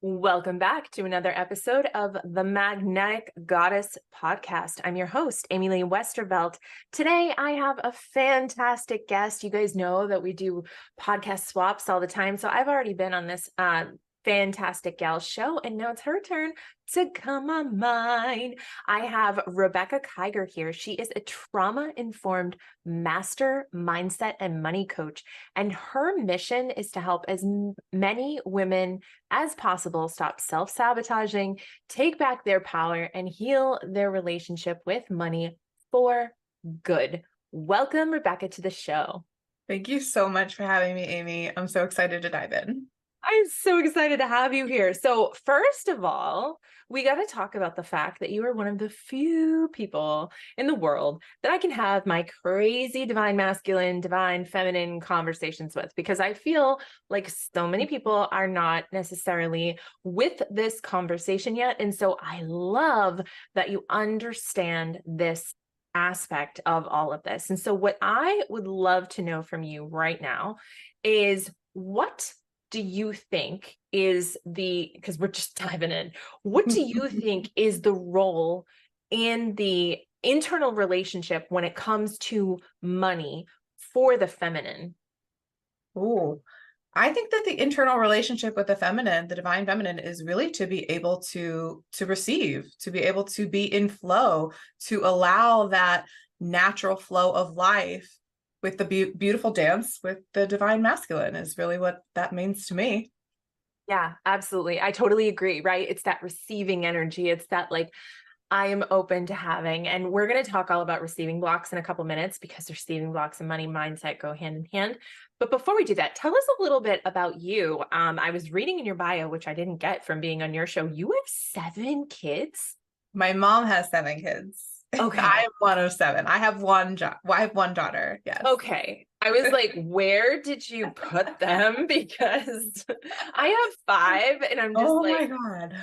Welcome back to another episode of the Magnetic Goddess Podcast. I'm your host, Amy Lee Westervelt. Today, I have a fantastic guest. You guys know that we do podcast swaps all the time. So I've already been on this fantastic gal show, and now it's her turn to come on mine. I have Rebekah Kiger here. She is a trauma-informed master mindset and money coach, and her mission is to help as many women as possible stop self-sabotaging, take back their power, and heal their relationship with money for good. Welcome, Rebekah, to the show. Thank you so much for having me, Amy. I'm so excited to dive in. I'm so excited to have you here. So first of all, we got to talk about the fact that you are one of the few people in the world that I can have my crazy divine masculine, divine feminine conversations with, because I feel like so many people are not necessarily with this conversation yet. And so I love that you understand this aspect of all of this. And so what I would love to know from you right now is, what do you think is because we're just diving in, what do you think is the role in the internal relationship when it comes to money for the feminine? Ooh, I think that the internal relationship with the feminine, the divine feminine, is really to be able to receive, to be able to be in flow, to allow that natural flow of life with the beautiful dance with the divine masculine is really what that means to me. Yeah, absolutely. I totally agree, right? It's that receiving energy. It's that like, I am open to having, and we're going to talk all about receiving blocks in a couple minutes, because receiving blocks and money mindset go hand in hand. But before we do that, tell us a little bit about you. I was reading in your bio, which I didn't get from being on your show. You have 7 kids. My mom has 7 kids. Okay. I am one of 7. I have one I have one daughter. Yes. Okay. I was like, where did you put them? Because I have 5, and I'm just Oh like, my God.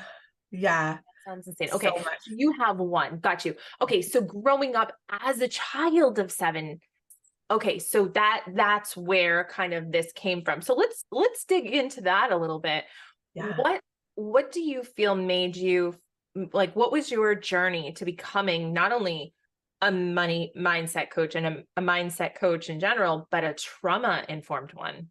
Yeah. sounds insane. So Okay. much. You have 1. Got you. Okay. So growing up as a child of 7, okay, so that's where kind of this came from. So let's dig into that a little bit. Yeah. What do you feel made you, like, what was your journey to becoming not only a money mindset coach and a mindset coach in general, but a trauma informed one?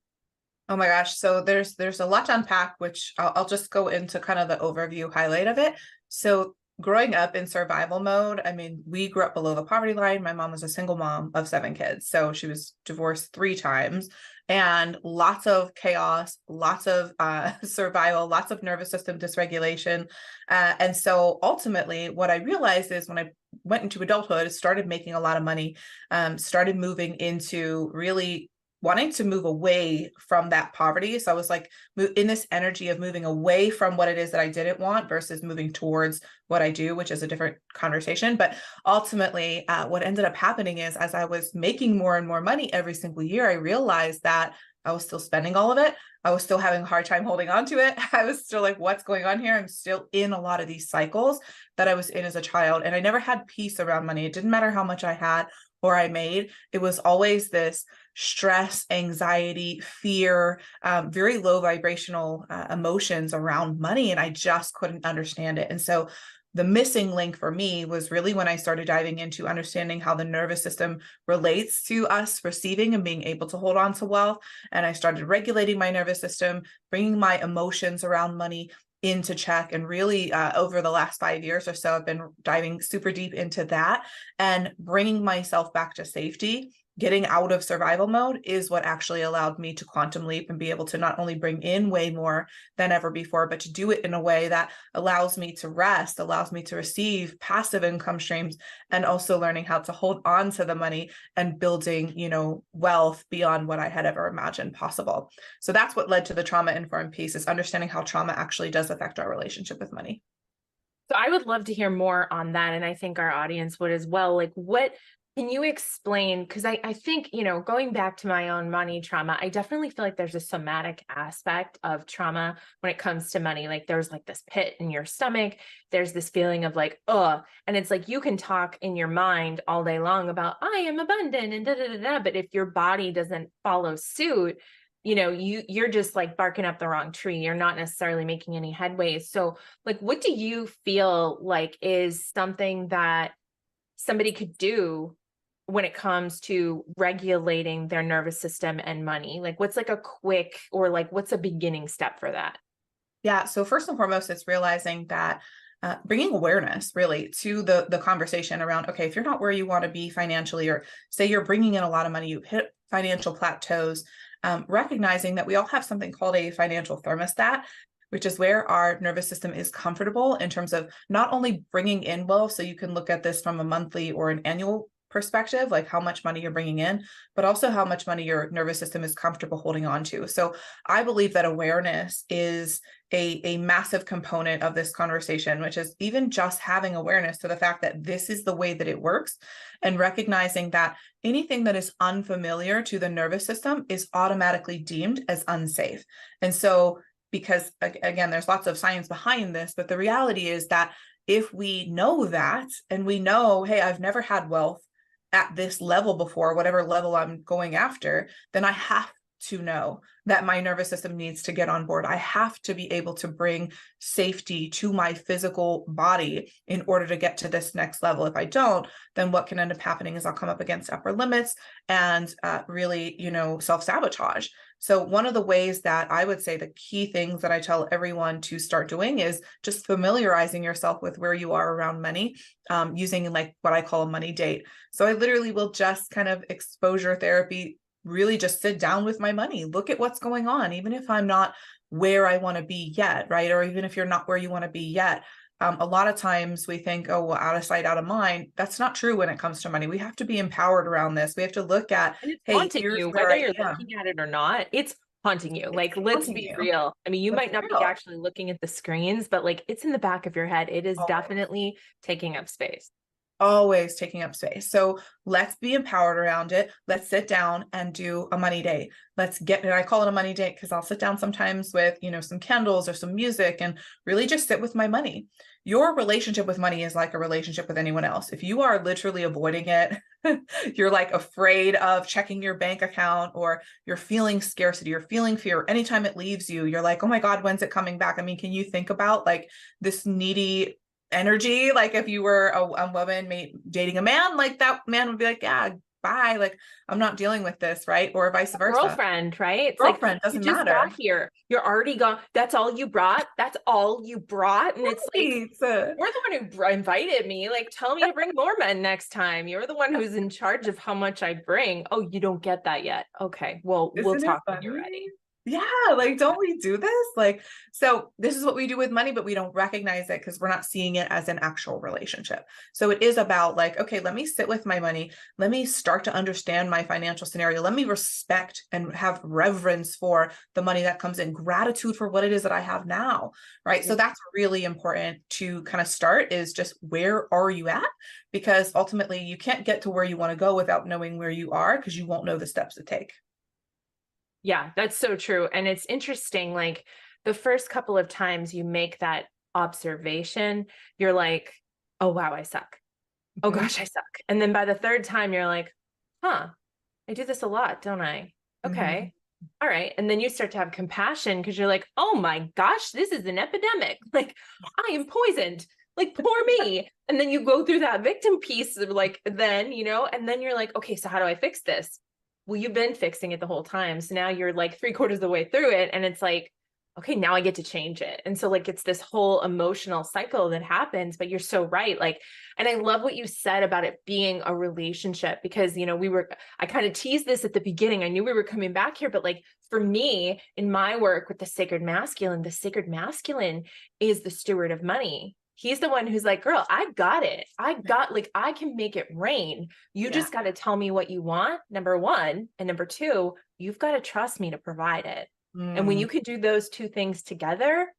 Oh my gosh. So there's a lot to unpack, which I'll just go into kind of the overview highlight of it. So growing up in survival mode, I mean, we grew up below the poverty line. My mom was a single mom of 7 kids. So she was divorced 3 times, and lots of chaos, lots of survival, lots of nervous system dysregulation. And so ultimately what I realized is, when I went into adulthood, started making a lot of money, started moving into really wanting to move away from that poverty. So I was like in this energy of moving away from what it is that I didn't want versus moving towards what I do, which is a different conversation. But ultimately, what ended up happening is, as I was making more and more money every single year, I realized that I was still spending all of it. I was still having a hard time holding on to it. I was still like, what's going on here? I'm still in a lot of these cycles that I was in as a child. And I never had peace around money. It didn't matter how much I had or I made. It was always this stress, anxiety, fear, very low vibrational emotions around money. And I just couldn't understand it. And so the missing link for me was really when I started diving into understanding how the nervous system relates to us receiving and being able to hold on to wealth. And I started regulating my nervous system, bringing my emotions around money into check. And really over the last 5 years or so, I've been diving super deep into that and bringing myself back to safety. Getting out of survival mode is what actually allowed me to quantum leap and be able to not only bring in way more than ever before, but to do it in a way that allows me to rest, allows me to receive passive income streams, and also learning how to hold on to the money and building, wealth beyond what I had ever imagined possible. So that's what led to the trauma informed piece, is understanding how trauma actually does affect our relationship with money. So I would love to hear more on that. And I think our audience would as well. Like, what can you explain? Because I think, going back to my own money trauma, I definitely feel like there's a somatic aspect of trauma when it comes to money. Like, there's like this pit in your stomach. There's this feeling of like, oh, and it's like, you can talk in your mind all day long about, I am abundant and da, da, da, da. But if your body doesn't follow suit, you're just like barking up the wrong tree. You're not necessarily making any headway. So like, what do you feel like is something that somebody could do when it comes to regulating their nervous system and money? Like, what's like a quick, or like, what's a beginning step for that? Yeah. So first and foremost, it's realizing that bringing awareness really to the conversation around, okay, if you're not where you want to be financially, or say you're bringing in a lot of money, you hit financial plateaus, recognizing that we all have something called a financial thermostat, which is where our nervous system is comfortable in terms of not only bringing in wealth. So you can look at this from a monthly or an annual perspective, like how much money you're bringing in, but also how much money your nervous system is comfortable holding on to. So I believe that awareness is a massive component of this conversation, which is even just having awareness to the fact that this is the way that it works, and recognizing that anything that is unfamiliar to the nervous system is automatically deemed as unsafe. And so, because again, there's lots of science behind this, but the reality is that if we know that, and we know, hey, I've never had wealth at this level before, whatever level I'm going after, then I have to know that my nervous system needs to get on board. I have to be able to bring safety to my physical body in order to get to this next level. If I don't, then what can end up happening is I'll come up against upper limits and really, self-sabotage. So one of the ways that I would say the key things that I tell everyone to start doing is just familiarizing yourself with where you are around money, using like what I call a money date. So I literally will just kind of exposure therapy, really just sit down with my money, look at what's going on, even if I'm not where I want to be yet, right? Or even if you're not where you want to be yet. A lot of times we think, oh, well, out of sight, out of mind. That's not true when it comes to money. We have to be empowered around this. We have to look at, And it's hey, haunting here's you, where whether I you're am. looking at it or not. It's haunting you. It's Like, let's haunting be you. real. I mean, you That's might not be real. actually looking at the screens, but like it's in the back of your head. It is Always. definitely taking up space. Always taking up space. So let's be empowered around it. Let's sit down and do a money date. And I call it a money date because I'll sit down sometimes with, some candles or some music and really just sit with my money. Your relationship with money is like a relationship with anyone else. If you are literally avoiding it, you're like afraid of checking your bank account, or you're feeling scarcity, you're feeling fear. Anytime it leaves you, you're like, oh my God, when's it coming back? I mean, can you think about like this needy energy? Like if you were a woman dating a man, like that man would be like, yeah, bye, like I'm not dealing with this, right? Or vice versa. Girlfriend, right? It's like Girlfriend, you doesn't just matter. got here. You're already gone. That's all you brought. That's all you brought. And it's like, Right. you're the one who invited me. Like, tell me to bring more men next time. You're the one who's in charge of how much I bring. Oh, you don't get that yet. Okay. Well, we'll Isn't it talk when you're funny? ready. Yeah, like don't we do this? Like, so this is what we do with money, but we don't recognize it because we're not seeing it as an actual relationship. So it is about like, okay, let me sit with my money. Let me start to understand my financial scenario. Let me respect and have reverence for the money that comes in, gratitude for what it is that I have now, right? So that's really important to kind of start, is just where are you at? Because ultimately you can't get to where you want to go without knowing where you are, because you won't know the steps to take. Yeah, that's so true. And it's interesting, like the first couple of times you make that observation, you're like, oh, wow, I suck. Oh, Mhm. gosh, I suck. And then by the third time, you're like, huh, I do this a lot, don't I? Mhm. Okay. All right. And then you start to have compassion because you're like, oh my gosh, this is an epidemic. Like, I am poisoned. Like, poor me. And then you go through that victim piece of like, then, and then you're like, okay, so how do I fix this? Well, you've been fixing it the whole time. So now you're like 3/4 of the way through it. And it's like, okay, now I get to change it. And so like, it's this whole emotional cycle that happens, but you're so right. Like, and I love what you said about it being a relationship, because, I kind of teased this at the beginning. I knew we were coming back here, but like for me in my work with the sacred masculine is the steward of money. He's the one who's like, girl, I got it. I can make it rain. You just got to tell me what you want, number one. And number two, you've got to trust me to provide it. And when you Mm. can do those two things together,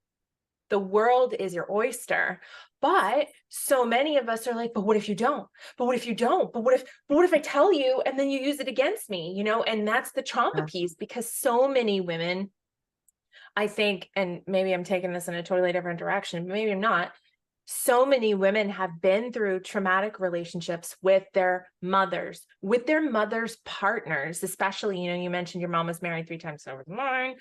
the world is your oyster. But so many of us are like, but what if you don't? But what if you don't? But what if I tell you and then you use it against me, And that's the trauma Yeah. piece, because so many women, I think, and maybe I'm taking this in a totally different direction, but maybe I'm not. so many women have been through traumatic relationships with their mothers, partners, especially, you mentioned your mom was married 3 times over mine.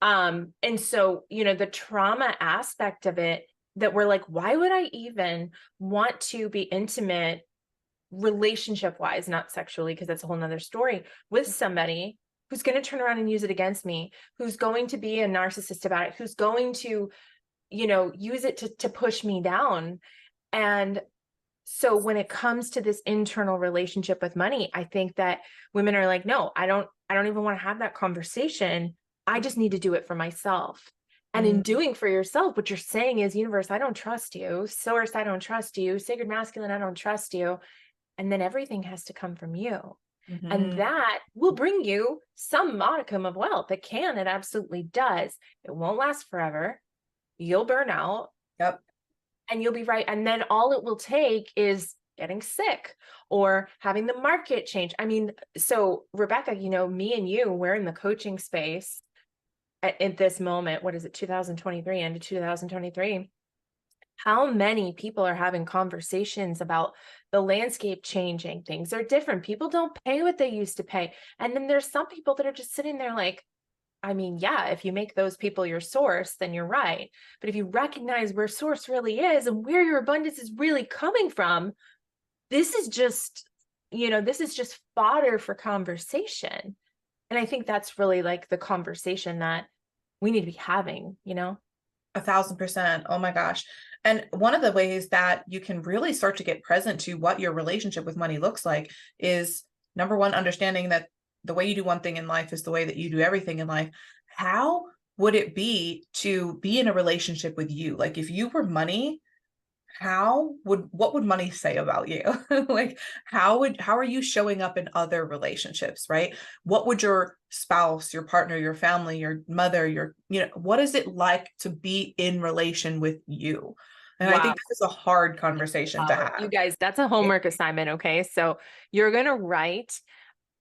And so, the trauma aspect of it, that we're like, why would I even want to be intimate relationship wise, not sexually, because that's a whole nother story, with somebody who's going to turn around and use it against me, who's going to be a narcissist about it, who's going to, use it to push me down. And so when it comes to this internal relationship with money, I think that women are like, no, I don't even want to have that conversation. I just need to do it for myself. And in doing for yourself, what you're saying is, universe, I don't trust you. Source, I don't trust you. Sacred masculine, I don't trust you. And then everything has to come from you. And that will bring you some modicum of wealth. It can, it absolutely does. It won't last forever. You'll burn out. Yep. And you'll be right. And then all it will take is getting sick or having the market change. I mean, so Rebekah, me and you, we're in the coaching space at this moment. What is it? 2023, end of 2023. How many people are having conversations about the landscape changing? Things are different. People don't pay what they used to pay. And then there's some people that are just sitting there like, I mean, yeah, if you make those people your source, then you're right. But if you recognize where source really is and where your abundance is really coming from, this is just fodder for conversation. And I think that's really like the conversation that we need to be having, 1,000%. Oh my gosh. And one of the ways that you can really start to get present to what your relationship with money looks like is, number one, understanding that the way you do one thing in life is the way that you do everything in life. How would it be to be in a relationship with you? Like if you were money, what would money say about you? Like how are you showing up in other relationships, right? What would your spouse, your partner, your family, your mother, what is it like to be in relation with you? And I think this is a hard conversation to have. You guys, that's a homework assignment. Okay. So you're going to write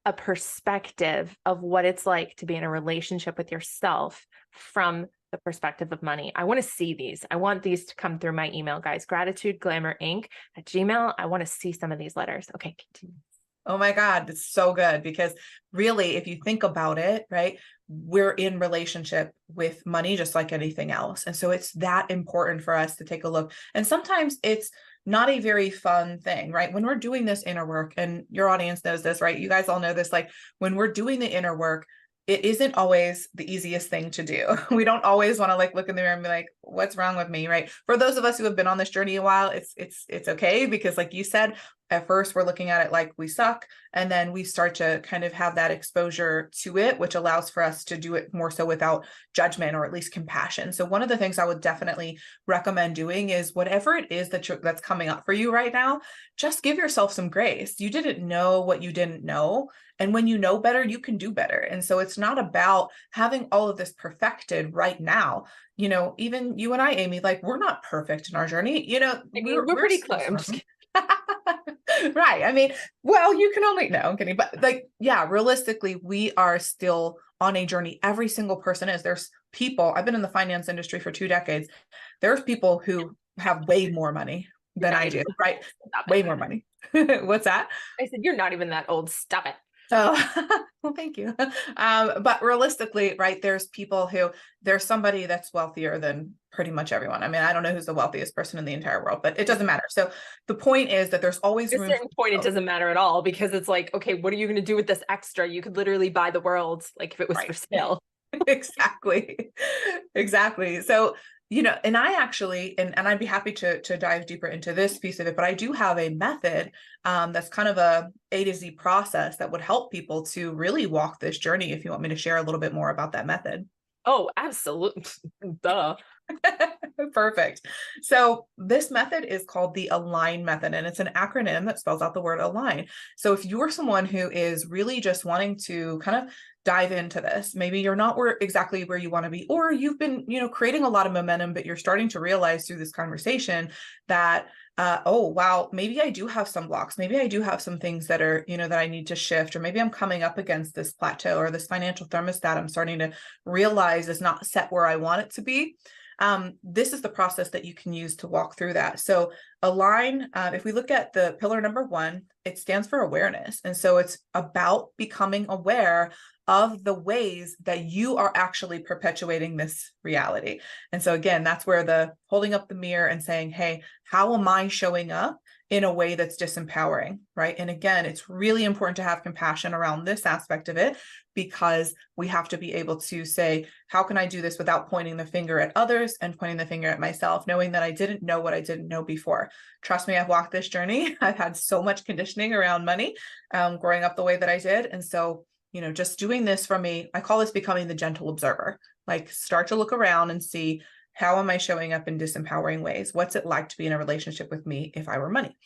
a perspective of what it's like to be in a relationship with yourself from the perspective of money. I want to see these. I want these to come through my email, guys. gratitudeglamour.inc@gmail. I want to see some of these letters. Okay, continue. Oh my God, it's so good because really, if you think about it, right, we're in relationship with money just like anything else. And so it's that important for us to take a look. And sometimes it's not a very fun thing, right? When we're doing this inner work, and your audience knows this, right? You guys all know this, like when we're doing the inner work, it isn't always the easiest thing to do. We don't always want to like look in the mirror and be like, what's wrong with me, right? For those of us who have been on this journey a while, it's okay because like you said, at first we're looking at it like we suck, and then we start to kind of have that exposure to it, which allows for us to do it more so without judgment or at least compassion. So one of the things I would definitely recommend doing is whatever it is that's coming up for you right now, just give yourself some grace. You didn't know what you didn't know. And when you know better, you can do better. And so it's not about having all of this perfected right now. Even you and I, Amy, like we're not perfect in our journey. We're pretty close. I'm just kidding. Right. I mean, well, you can only, no, I'm kidding. But like, yeah, realistically, we are still on a journey. Every single person is. There's people, I've been in the finance industry for 2 decades. There's people who have way more money than I do, right? Way more money. What's that? I said, you're not even that old. Stop it. Oh, well, thank you. But realistically, right, there's somebody that's wealthier than pretty much everyone. I mean, I don't know who's the wealthiest person in the entire world, but it doesn't matter. So the point is that there's always at a certain point, it doesn't matter at all because it's like, okay, what are you going to do with this extra? You could literally buy the world, like if it was for sale. Exactly. So, and I actually, and I'd be happy to dive deeper into this piece of it, but I do have a method that's kind of A to Z process that would help people to really walk this journey. If you want me to share a little bit more about that method. Oh, absolutely. Duh. Perfect. So this method is called the ALIGN method, and it's an acronym that spells out the word align. So if you're someone who is really just wanting to kind of dive into this, maybe you're not exactly where you want to be, or you've been, creating a lot of momentum, but you're starting to realize through this conversation that, oh, wow, maybe I do have some blocks. Maybe I do have some things that are, that I need to shift, or maybe I'm coming up against this plateau or this financial thermostat I'm starting to realize is not set where I want it to be. this is the process that you can use to walk through that. So align, if we look at the pillar number 1, it stands for awareness. And so it's about becoming aware of the ways that you are actually perpetuating this reality. And so again, that's where the holding up the mirror and saying, hey, how am I showing up in a way that's disempowering, right? And again, it's really important to have compassion around this aspect of it, because we have to be able to say, how can I do this without pointing the finger at others and pointing the finger at myself, knowing that I didn't know what I didn't know before. Trust me, I've walked this journey. I've had so much conditioning around money, growing up the way that I did. And so, just doing this from I call this becoming the gentle observer, like start to look around and see, how am I showing up in disempowering ways? What's it like to be in a relationship with me if I were money?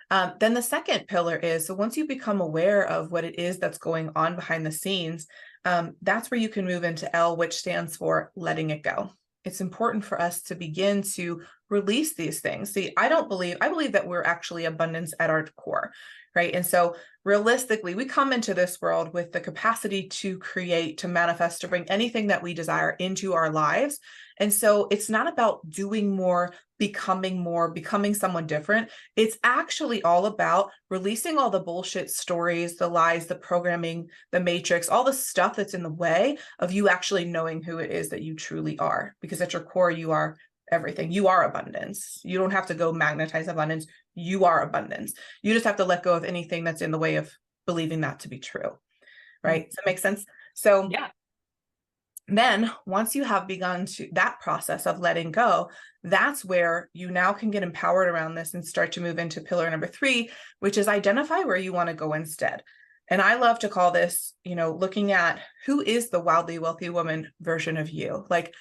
Then the second pillar is, so once you become aware of what it is that's going on behind the scenes, that's where you can move into L, which stands for letting it go. It's important for us to begin to release these things. See, I believe that we're actually abundance at our core, right? And so realistically, we come into this world with the capacity to create, to manifest, to bring anything that we desire into our lives. And so it's not about doing more, becoming someone different. It's actually all about releasing all the bullshit stories, the lies, the programming, the matrix, all the stuff that's in the way of you actually knowing who it is that you truly are. Because at your core, you are everything. You are abundance. You don't have to go magnetize abundance. You are abundance. You just have to let go of anything that's in the way of believing that to be true. Right? Does that make sense? So Yeah. Then once you have begun to that process of letting go, that's where you now can get empowered around this and start to move into pillar number 3, which is identify where you want to go instead. And I love to call this, looking at who is the wildly wealthy woman version of you. Like,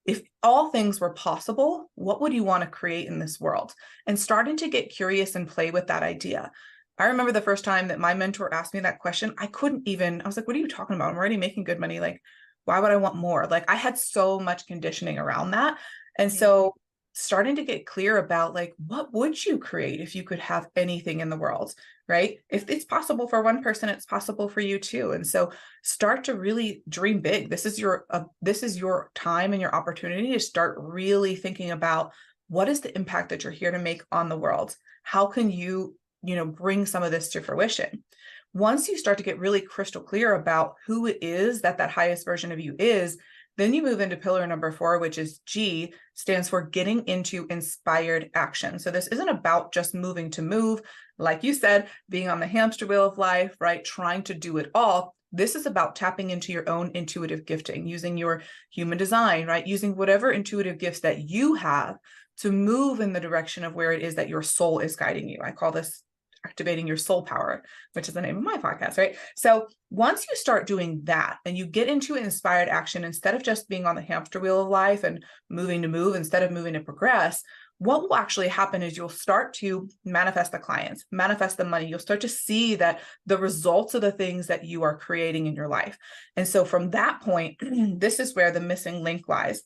if all things were possible, what would you want to create in this world? And starting to get curious and play with that idea. I remember the first time that my mentor asked me that question, I was like, what are you talking about? I'm already making good money. Like, why would I want more? Like, I had so much conditioning around that. And so starting to get clear about, like, what would you create if you could have anything in the world, right? If it's possible for one person, it's possible for you too. And so start to really dream big. This is your time and your opportunity to start really thinking about, what is the impact that you're here to make on the world? How can you, bring some of this to fruition? Once you start to get really crystal clear about who it is that highest version of you is, then you move into pillar number 4, which is G, stands for getting into inspired action. So this isn't about just moving to move, like you said, being on the hamster wheel of life, right? Trying to do it all. This is about tapping into your own intuitive gifting, using your human design, right? Using whatever intuitive gifts that you have to move in the direction of where it is that your soul is guiding you. I call this activating your soul power, which is the name of my podcast, right? So once you start doing that and you get into inspired action, instead of just being on the hamster wheel of life and moving to move, instead of moving to progress, what will actually happen is you'll start to manifest the clients, manifest the money. You'll start to see that the results of the things that you are creating in your life. And so from that point, this is where the missing link lies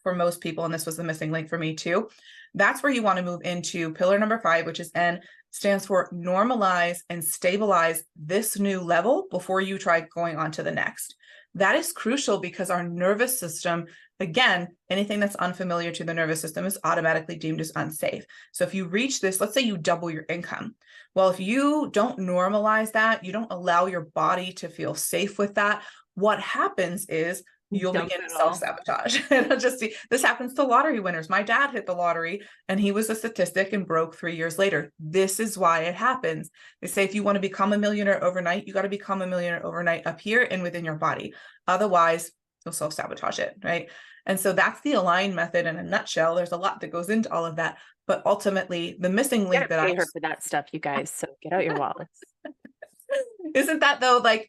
for most people. And this was the missing link for me too. That's where you want to move into pillar number 5, which is N, stands for normalize and stabilize this new level before you try going on to the next. That is crucial because our nervous system, again, anything that's unfamiliar to the nervous system is automatically deemed as unsafe. So if you reach this, let's say you double your income. Well, if you don't normalize that, you don't allow your body to feel safe with that, what happens is you'll begin to self-sabotage. This happens to lottery winners. My dad hit the lottery and he was a statistic and broke 3 years later. This is why it happens. They say, if you want to become a millionaire overnight, you got to become a millionaire overnight up here and within your body. Otherwise, you'll self-sabotage it, right? And so that's the align method in a nutshell. There's a lot that goes into all of that, but ultimately the missing link that pay her for that stuff, you guys. So get out your wallets. Isn't that though? Like,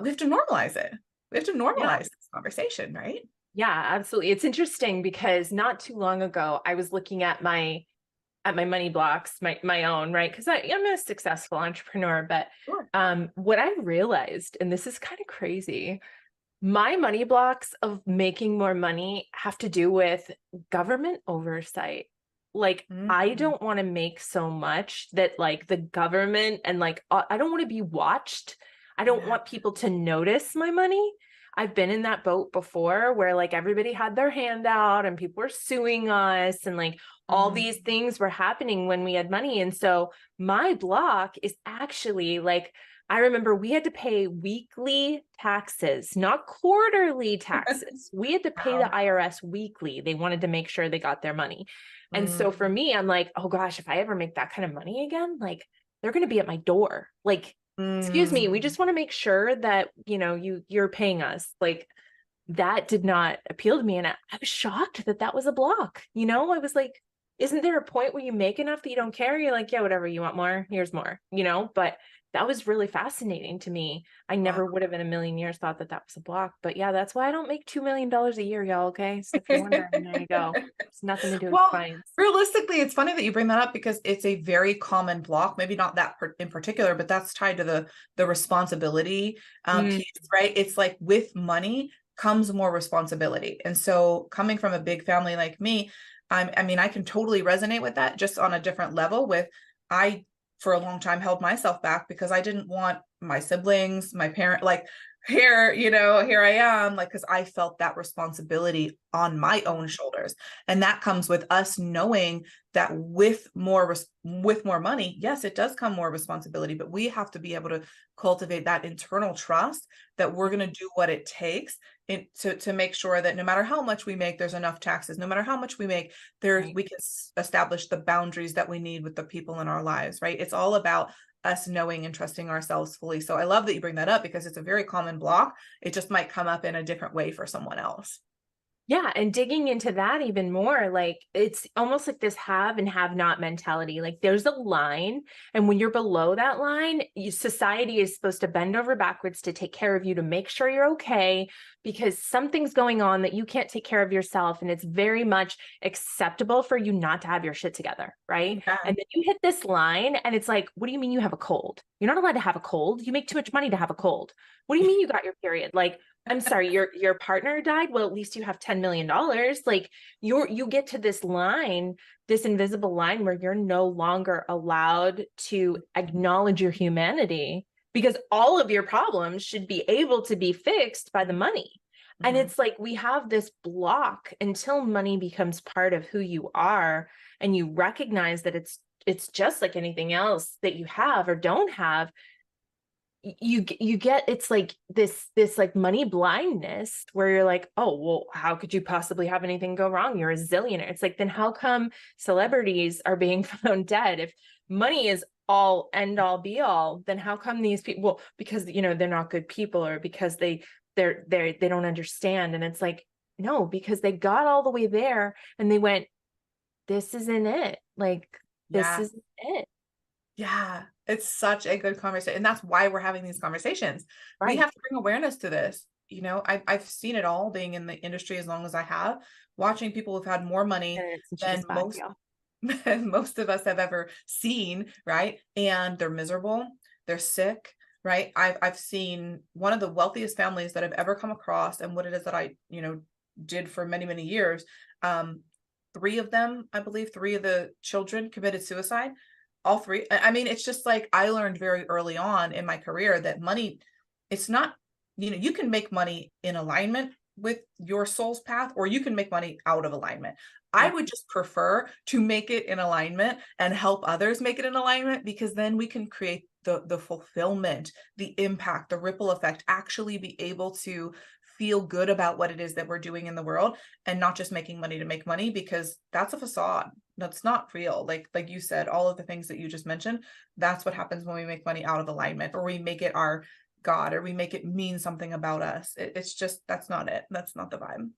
we have to normalize it. We have to normalize this conversation, right? Yeah, absolutely. It's interesting because not too long ago, I was looking at my money blocks, my own, right? Because I'm a successful entrepreneur, but Sure. what I realized, and this is kind of crazy, my money blocks of making more money have to do with government oversight. Like, I don't want to make so much that like the government and like, I don't want to be watched. I don't want people to notice my money. I've been in that boat before where like everybody had their hand out and people were suing us and like all Mhm. these things were happening when we had money. And so my block is actually like, I remember we had to pay weekly taxes, not quarterly taxes. We had to pay the Wow. IRS weekly. They wanted to make sure they got their money. And so for Mm. me, I'm like, oh gosh, if I ever make that kind of money again, like they're going to be at my door. Like, excuse me, we Mm. just want to make sure that, you're paying us. Like that did not appeal to me. And I was shocked that that was a block. I was like, isn't there a point where you make enough that you don't care? You're like, yeah, whatever, you want more, here's more, but that was really fascinating to me. I Wow. never would have in a million years thought that that was a block, but yeah, that's why I don't make $2 million a year, y'all. Okay. So if you're wondering, there you go. It's nothing to do with Well, clients. realistically, it's funny that you bring that up because it's a very common block, maybe not that in particular, but that's tied to the responsibility Mm, piece, right? It's like with money comes more responsibility. And so coming from a big family like me, I mean, I can totally resonate with that just on a different level with I for a long time held myself back because I didn't want my siblings, my parent, like here I am, like, because I felt that responsibility on my own shoulders. And that comes with us knowing that with more money, yes, it does come more responsibility, but we have to be able to cultivate that internal trust that we're going to do what it takes to make sure that no matter how much we make, there's enough taxes. No matter how much we make, right. we can establish the boundaries that we need with the people in our lives, right? It's all about us knowing and trusting ourselves fully. So I love that you bring that up because it's a very common block. It just might come up in a different way for someone else. Yeah, and digging into that even more, like it's almost like this have and have not mentality. Like there's a line, and when you're below that line, society is supposed to bend over backwards to take care of you to make sure you're okay because something's going on that you can't take care of yourself. And it's very much acceptable for you not to have your shit together, right? Yeah. And then you hit this line, and it's like, what do you mean you have a cold? You're not allowed to have a cold. You make too much money to have a cold. What do you mean you got your period? Like, I'm sorry, your partner died. Well, at least you have $10 million. Like you get to this line, this invisible line where you're no longer allowed to acknowledge your humanity because all of your problems should be able to be fixed by the money. And Mhm. it's like we have this block until money becomes part of who you are and you recognize that it's just like anything else that you have or don't have. You get it's like this like money blindness where you're like, oh well, how could you possibly have anything go wrong? You're a zillionaire. It's like, then how come celebrities are being found dead? If money is all end all be all, then how come these people, well, because they're not good people or because they don't understand. And it's like, no, because they got all the way there and they went, this isn't it. Like this Yeah. isn't it. Yeah. It's such a good conversation. And that's why we're having these conversations. We Right. have to bring awareness to this. I've seen it all being in the industry as long as I have, watching people who've had more money And since you than just bought most y'all. most of us have ever seen, right? And they're miserable, they're sick, right? I've seen one of the wealthiest families that I've ever come across, and what it is that I, did for many, many years. Um, three of them, I believe, three of the children committed suicide. All three. I mean, it's just like I learned very early on in my career that money, it's not, you can make money in alignment with your soul's path, or you can make money out of alignment. I Yeah. would just prefer to make it in alignment and help others make it in alignment because then we can create the fulfillment, the impact, the ripple effect, actually be able to feel good about what it is that we're doing in the world and not just making money to make money because that's a facade. That's not real. Like you said, all of the things that you just mentioned, that's what happens when we make money out of alignment or we make it our God or we make it mean something about us. It's just that's not it. That's not the vibe.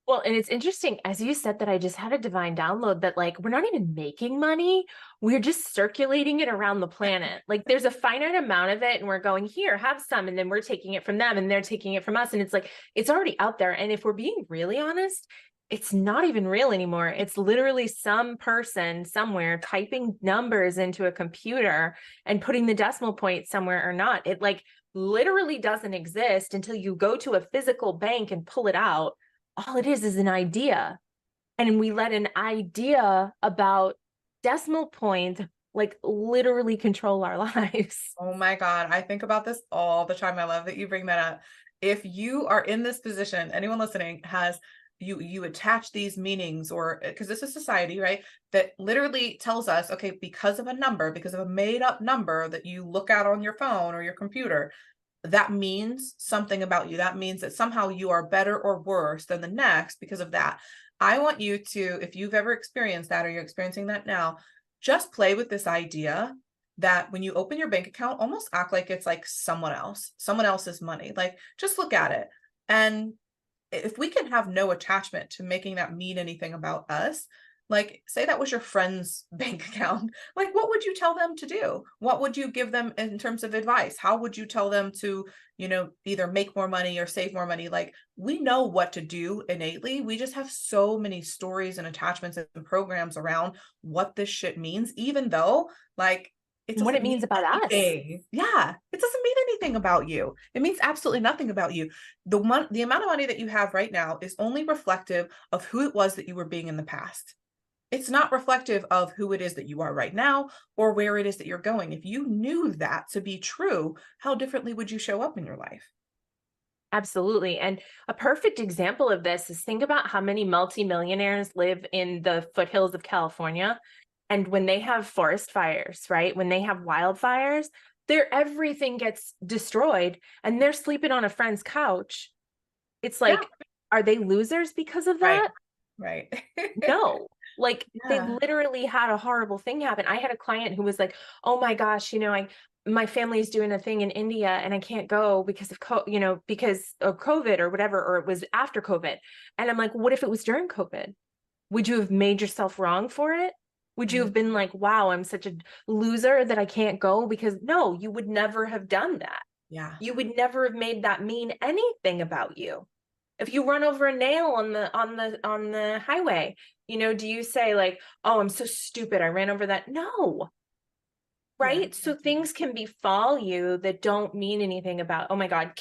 Well, and it's interesting, as you said, that I just had a divine download that like we're not even making money. We're just circulating it around the planet. Like there's a finite amount of it, and we're going, here, have some, and then we're taking it from them, and they're taking it from us. And it's like it's already out there. And if we're being really honest, it's not even real anymore. It's literally some person somewhere typing numbers into a computer and putting the decimal point somewhere or not. It like literally doesn't exist until you go to a physical bank and pull it out. All it is an idea. And we let an idea about decimal points like literally control our lives. Oh my God. I think about this all the time. I love that you bring that up. if you are in this position, anyone listening has you attach these meanings, or because this is society, right? That literally tells us, okay, because of a number, because of a made up number that you look at on your phone or your computer, that means something about you. That means that somehow you are better or worse than the next because of that. I want you to, if you've ever experienced that or you're experiencing that now, just play with this idea that when you open your bank account, almost act like it's like someone else's money. Like, just look at it. And if we can have no attachment to making that mean anything about us, like say that was your friend's bank account, like what would you tell them to do? What would you give them in terms of advice? How would you tell them to, either make more money or save more money? Like, we know what to do innately. We just have so many stories and attachments and programs around what this shit means, even though like it What it doesn't means mean about us. anything. Yeah, it doesn't mean anything about you. It means absolutely nothing about you. The amount of money that you have right now is only reflective of who it was that you were being in the past. It's not reflective of who it is that you are right now or where it is that you're going. If you knew that to be true, how differently would you show up in your life? Absolutely. And a perfect example of this is, think about how many multimillionaires live in the foothills of California. And when they have forest fires, right? When they have wildfires, everything gets destroyed and they're sleeping on a friend's couch. It's Yeah, like, are they losers because of right, that? right. No. Like, they Yeah, literally had a horrible thing happen. I had a client who was like, "Oh my gosh, my family's doing a thing in India and I can't go because of because of COVID or whatever, or it was after COVID." And I'm like, "What if it was during COVID? Would you have made yourself wrong for it? Would you mhm, have been like, wow, I'm such a loser that I can't go?" Because no, you would never have done that. yeah. You would never have made that mean anything about you. If you run over a nail on the highway, do you say like, "Oh, I'm so stupid, I ran over that"? No. Yeah. Right? So things can befall you that don't mean anything about, oh my God,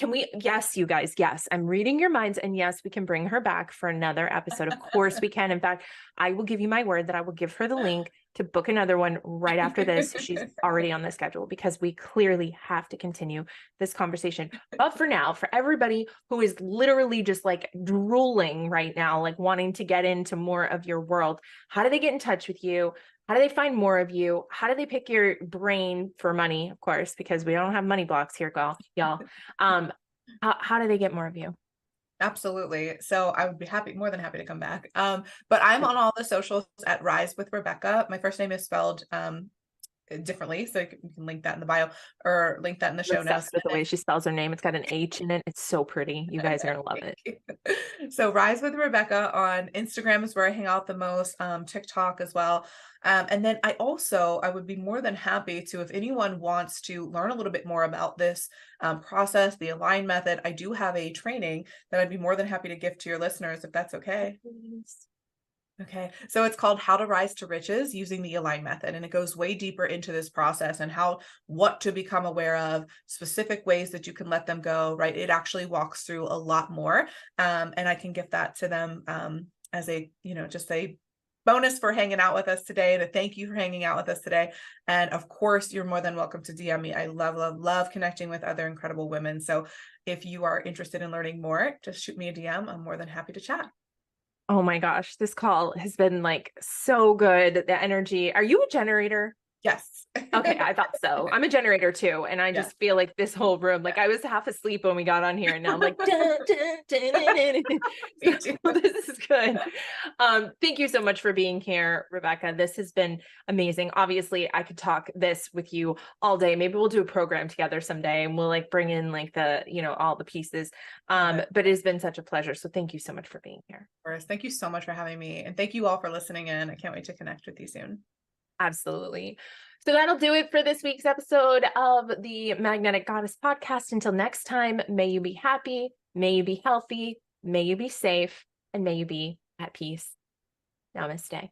yes, you guys, yes, I'm reading your minds. And yes, we can bring her back for another episode. Of course we can. In fact, I will give you my word that I will give her the link to book another one right after this. So she's already on the schedule, because we clearly have to continue this conversation. But for now, for everybody who is literally just like drooling right now, like wanting to get into more of your world, how do they get in touch with you? How do they find more of you? How do they pick your brain for money? Of course, because we don't have money blocks here, y'all. How do they get more of you? Absolutely. So I would be more than happy to come back. But I'm on all the socials at Rise with Rebekah. My first name is spelled differently, so you can link that in the bio or link that in the I'm show notes. obsessed with the way she spells her name. It's got an H in it. It's so pretty. You guys are gonna love it. So Rise with Rebekah on Instagram is where I hang out the most, TikTok as well. And then I would be more than happy to, if anyone wants to learn a little bit more about this process, the Align method, I do have a training that I'd be more than happy to give to your listeners, if that's okay. Okay, so it's called How to Rise to Riches Using the Align Method, and it goes way deeper into this process and what to become aware of, specific ways that you can let them go, right? It actually walks through a lot more, and I can give that to them as just a bonus for hanging out with us today, and a thank you for hanging out with us today. And of course, you're more than welcome to DM me. I love, love, love connecting with other incredible women. So if you are interested in learning more, just shoot me a DM. I'm more than happy to chat. Oh my gosh, this call has been like so good. The energy. Are you a generator? Yes. Okay, I thought so. I'm a generator too, and I Yeah. just feel like this whole room, like I was half asleep when we got on here, and now I'm like, dun, dun, dun, dun, dun, Me dun. too. So this is good. Thank you so much for being here, Rebekah. This has been amazing. Obviously, I could talk this with you all day. Maybe we'll do a program together someday, and we'll like bring in like all the pieces. But it has been such a pleasure. So thank you so much for being here. Of course. Thank you so much for having me. And thank you all for listening in. I can't wait to connect with you soon. Absolutely. So that'll do it for this week's episode of the Magnetic Goddess podcast. Until next time, may you be happy, may you be healthy, may you be safe, and may you be at peace. Namaste.